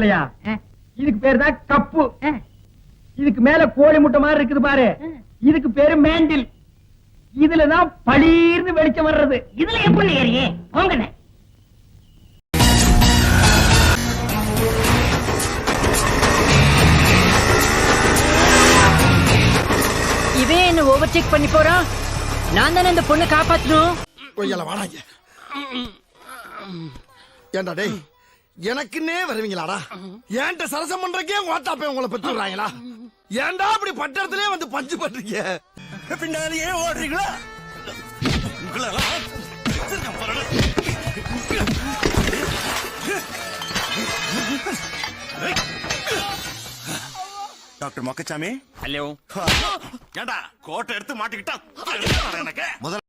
இல்லையா இதுக்கு பேரு தான் கப்பு. இதுக்கு மேல கோழி முட்டை மாதிரி இருக்குது பாரு, இதுக்கு பேரு மேண்டில். இதுலதான் பளீர்னு வெளிச்சம் வர்றது. இதுல எப்படி ஏறியே போங்கண்ணே. இவன் என்ன ஓவர் செக் பண்ணி போறான். நான் தானே இந்த பொண்ணை காப்பாத்தணும். ஏண்டா டேய், எனக்குன்னே வருவீங்களாடா? ஏன்ட்ட சரசம் பண்றக்கே ஓட்டாப்பே உங்களை பெற்றுறாங்களா? ஏன்டா அப்படி பட்டத்திலே வந்து பஞ்சு பண்றீங்க? பின்னாலேயே ஓடுறீங்களா? டாக்டர் மொக்கச்சாமி. ஹலோ. ஏண்டா கோட்டை எடுத்து மாட்டிக்கிட்டா எனக்கு முதல்ல